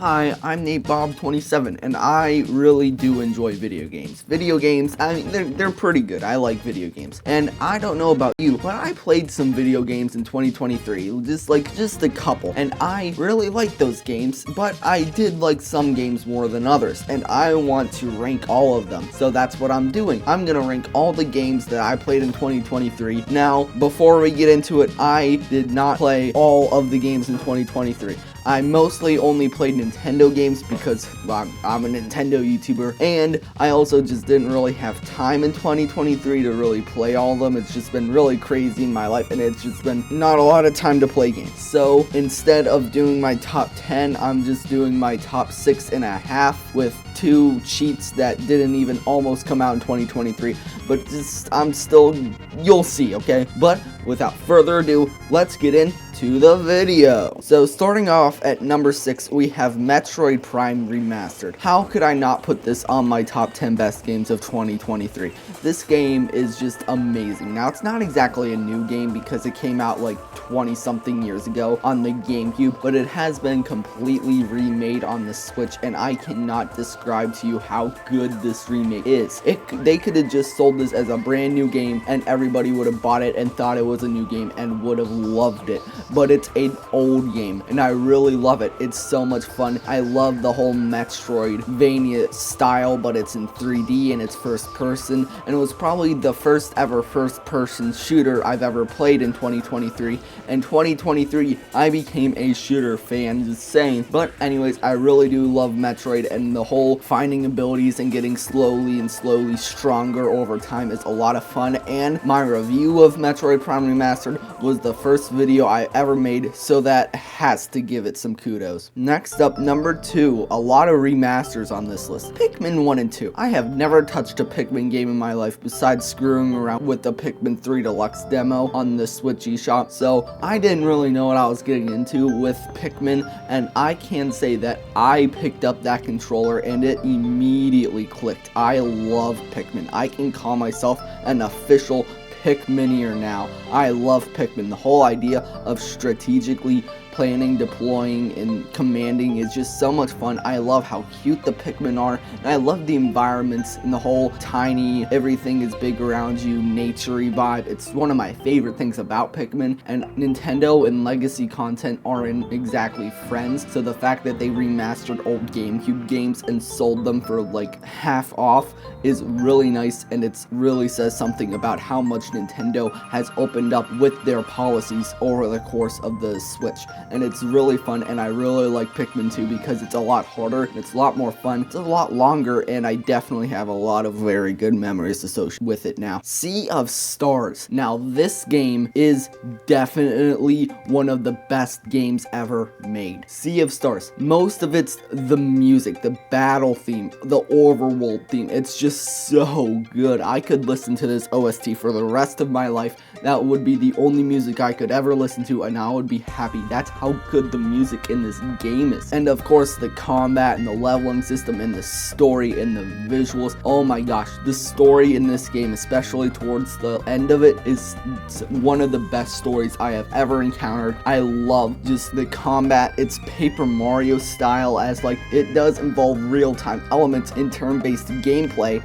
Hi, I'm NateBob27, and I really do enjoy video games. Video games, I mean, they're pretty good. I like video games. And I don't know about you, but I played some video games in 2023, just a couple. And I really like those games, but I did like some games more than others. And I want to rank all of them. So that's what I'm doing. I'm gonna rank all the games that I played in 2023. Now, before we get into it, I did not play all of the games in 2023. I mostly only played Nintendo games because I'm a Nintendo YouTuber, and I also just didn't really have time in 2023 to really play all of them. It's just been really crazy in my life, and it's just been not a lot of time to play games. So instead of doing my top 10, I'm just doing my top 6.5 with 2 cheats that didn't even almost come out in 2023, but you'll see, okay? But without further ado, let's get into the video. So starting off at number 6, we have Metroid Prime Remastered. How could I not put this on my top 10 best games of 2023? This game is just amazing. Now, it's not exactly a new game because it came out like 20 something years ago on the GameCube, but it has been completely remade on the Switch, and I cannot describe to you how good this remake is. They could have just sold this as a brand new game and everybody would have bought it and thought it was a new game and would have loved it, but it's an old game and I really love it. It's so much fun. I love the whole Metroidvania style, but it's in 3D and it's first person, and it was probably the first ever first person shooter I've ever played in 2023. In 2023, I became a shooter fan, just saying. But anyways, I really do love Metroid, and the whole finding abilities and getting slowly stronger over time is a lot of fun. And my review of Metroid Prime Remastered was the first video I ever made, so that has to give it some kudos. Next up, number 2, a lot of remasters on this list. Pikmin 1 and 2. I have never touched a Pikmin game in my life besides screwing around with the Pikmin 3 Deluxe demo on the Switch eShop, so I didn't really know what I was getting into with Pikmin, and I can say that I picked up that controller and it immediately clicked. I love Pikmin. I can call myself an official Pikmineer now. I love Pikmin. The whole idea of strategically planning, deploying, and commanding is just so much fun. I love how cute the Pikmin are, and I love the environments and the whole tiny, everything is big around you, nature-y vibe. It's one of my favorite things about Pikmin, and Nintendo and legacy content aren't exactly friends, so the fact that they remastered old GameCube games and sold them for like half off is really nice, and it really says something about how much Nintendo has opened up with their policies over the course of the Switch. And it's really fun, and I really like Pikmin 2 because it's a lot harder, it's a lot more fun, it's a lot longer, and I definitely have a lot of very good memories associated with it now. Sea of Stars. Now, this game is definitely one of the best games ever made. Sea of Stars. Most of it's the music, the battle theme, the overworld theme. It's just so good. I could listen to this OST for the rest of my life. That would be the only music I could ever listen to, and I would be happy. That's how good the music in this game is. And of course, the combat and the leveling system and the story and the visuals. Oh my gosh, the story in this game, especially towards the end of it, is one of the best stories I have ever encountered. I love just the combat. It's Paper Mario style, as like it does involve real-time elements in turn-based gameplay.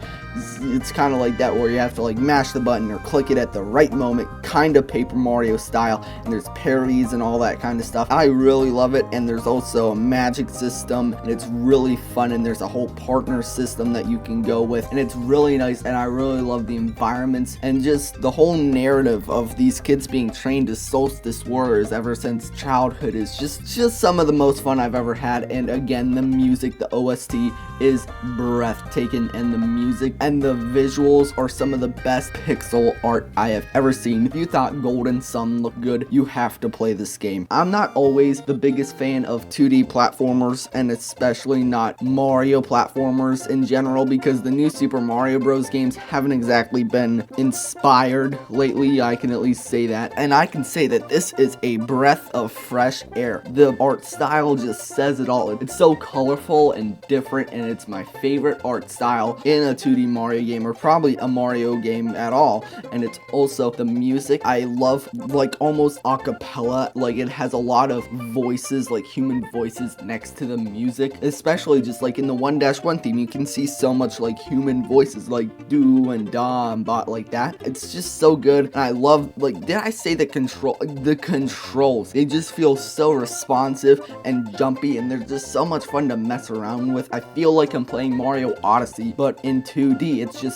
It's kind of like that, where you have to like mash the button or click it at the right moment, kind of Paper Mario style, and there's parries and all that kind of stuff. I really love it, and there's also a magic system, and it's really fun, and there's a whole partner system that you can go with, and it's really nice, and I really love the environments and just the whole narrative of these kids being trained as solstice warriors ever since childhood is just some of the most fun I've ever had. And again, the music, the OST is breathtaking, and the music and the visuals are some of the best pixel art I have ever seen. If you thought Golden Sun looked good, you have to play this game. I'm not always the biggest fan of 2D platformers, and especially not Mario platformers in general, because the new Super Mario Bros. Games haven't exactly been inspired lately. I can at least say that, and I can say that this is a breath of fresh air. The art style just says it all. It's so colorful and different, and it's my favorite art style in a 2D Mario game, or probably a Mario game at all. And it's also the music. I love, like, almost a cappella. Like, it has a lot of voices, like human voices next to the music, especially just like in the 1-1 theme. You can see so much like human voices, like do and da and bot, like that. It's just so good. And I love, like, did I say the controls? They just feel so responsive and jumpy, and they're just so much fun to mess around with. I feel like I'm playing Mario Odyssey, but in 2D.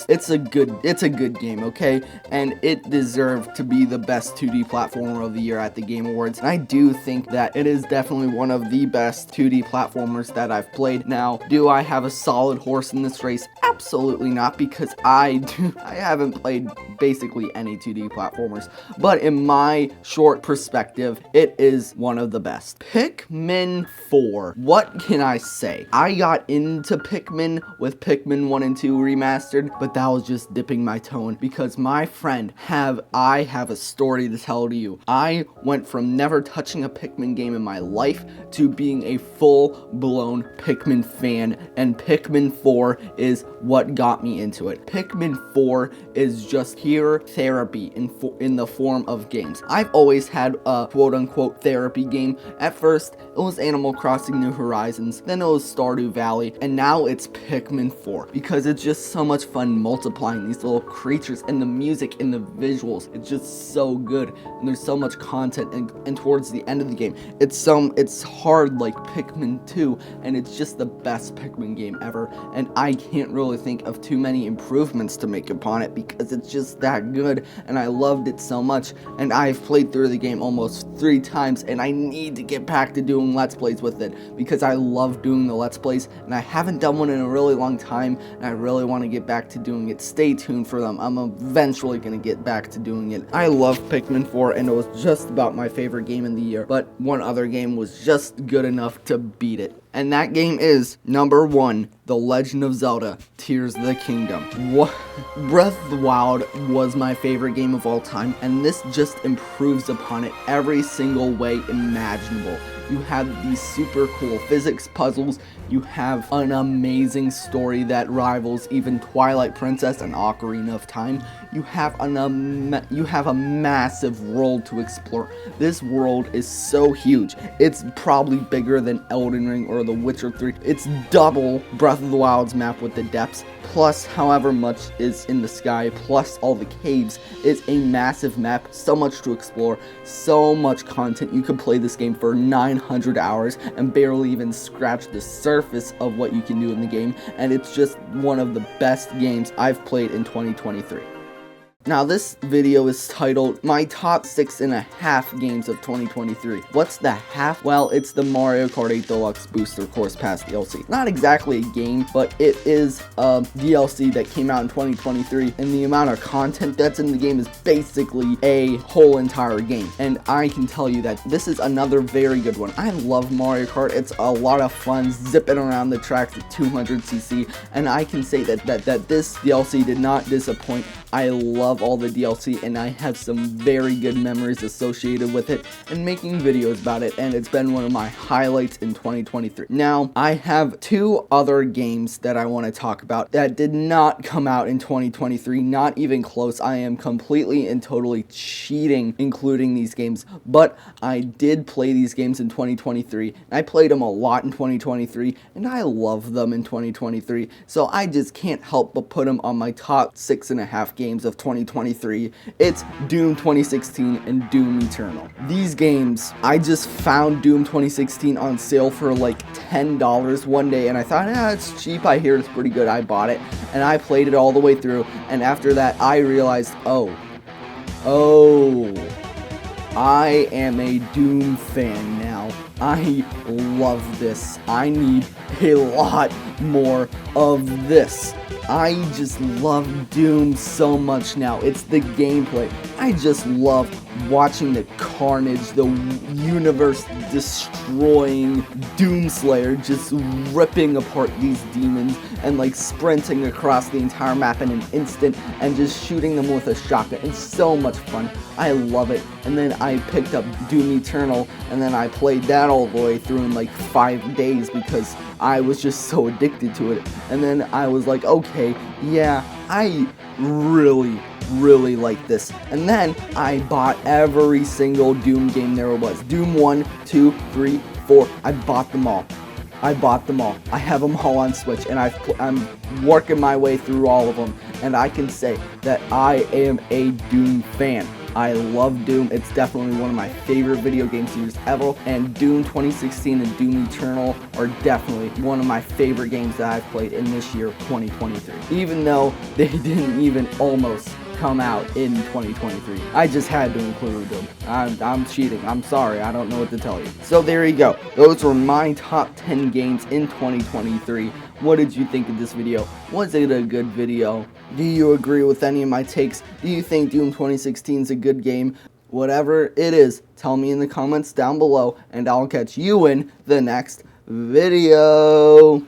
It's a good game, okay? And it deserved to be the best 2D platformer of the year at the Game Awards. And I do think that it is definitely one of the best 2D platformers that I've played. Now, do I have a solid horse in this race? Absolutely not, because I haven't played basically any 2D platformers, but in my short perspective, it is one of the best. Pikmin 4. What can I say? I got into Pikmin with Pikmin 1 and 2 remastered, but that was just dipping my toe, because my friend, I have a story to tell to you. I went from never touching a Pikmin game in my life to being a full-blown Pikmin fan, and Pikmin 4 is what got me into it. Pikmin 4 is just pure therapy in the form of games. I've always had a quote-unquote therapy game. At first, it was Animal Crossing New Horizons, then it was Stardew Valley, and now it's Pikmin 4, because it's just so much fun multiplying these little creatures, and the music and the visuals. It's just so good, and there's so much content, and towards the end of the game, it's hard like Pikmin 2, and it's just the best Pikmin game ever, and I can't really think of too many improvements to make upon it, because it's just that good, and I loved it so much. And I've played through the game almost 3 times, and I need to get back to doing Let's Plays with it, because I love doing the Let's Plays, and I haven't done one in a really long time, and I really want to get back to doing it. Stay tuned for them. I'm eventually going to get back to doing it. I love Pikmin 4, and it was just about my favorite game in the year, but one other game was just good enough to beat it. And that game is number 1, The Legend of Zelda, Tears of the Kingdom. Breath of the Wild was my favorite game of all time, and this just improves upon it every single way imaginable. You have these super cool physics puzzles, you have an amazing story that rivals even Twilight Princess and Ocarina of Time, you have a massive world to explore. This world is so huge. It's probably bigger than Elden Ring or The Witcher 3. It's double Breath of the Wild's map with the depths, plus however much is in the sky, plus all the caves. It's a massive map, so much to explore, so much content. You could play this game for 900 hours and barely even scratch the surface of what you can do in the game, and it's just one of the best games I've played in 2023. Now, this video is titled My Top 6.5 Games of 2023. What's the half? Well, it's the Mario Kart 8 Deluxe Booster Course Pass DLC. Not exactly a game, but it is a DLC that came out in 2023, and the amount of content that's in the game is basically a whole entire game. And I can tell you that this is another very good one. I love Mario Kart. It's a lot of fun zipping around the tracks at 200cc, and I can say that this DLC did not disappoint. I love all the DLC, and I have some very good memories associated with it and making videos about it, and it's been one of my highlights in 2023. Now, I have 2 other games that I want to talk about that did not come out in 2023, not even close. I am completely and totally cheating including these games, but I did play these games in 2023. I played them a lot in 2023, and I love them in 2023, so I just can't help but put them on my top 6.5 games of 2023. It's Doom 2016 and Doom Eternal. These games, I just found Doom 2016 on sale for like $10 one day, and I thought, it's cheap, I hear it's pretty good. I bought it, and I played it all the way through, and after that, I realized, oh, I am a Doom fan now. I love this. I need a lot more of this. I just love Doom so much now. It's the gameplay. I just love watching the carnage, the universe destroying Doomslayer just ripping apart these demons and like sprinting across the entire map in an instant and just shooting them with a shotgun. It's so much fun. I love it. And then I picked up Doom Eternal, and then I played that all the way through in like 5 days because I was just so addicted to it. And then I was like, okay, yeah, I really like this. And then I bought every single Doom game there was. Doom 1, 2, 3, 4. I bought them all. I have them all on Switch, and I'm working my way through all of them. And I can say that I am a Doom fan. I love Doom. It's definitely one of my favorite video game series ever, and Doom 2016 and Doom Eternal are definitely one of my favorite games that I've played in this year, 2023. Even though they didn't even almost come out in 2023. I just had to include them. I'm cheating. I'm sorry. I don't know what to tell you. So there you go. Those were my top 10 games in 2023. What did you think of this video? Was it a good video? Do you agree with any of my takes? Do you think Doom 2016 is a good game? Whatever it is, tell me in the comments down below, and I'll catch you in the next video.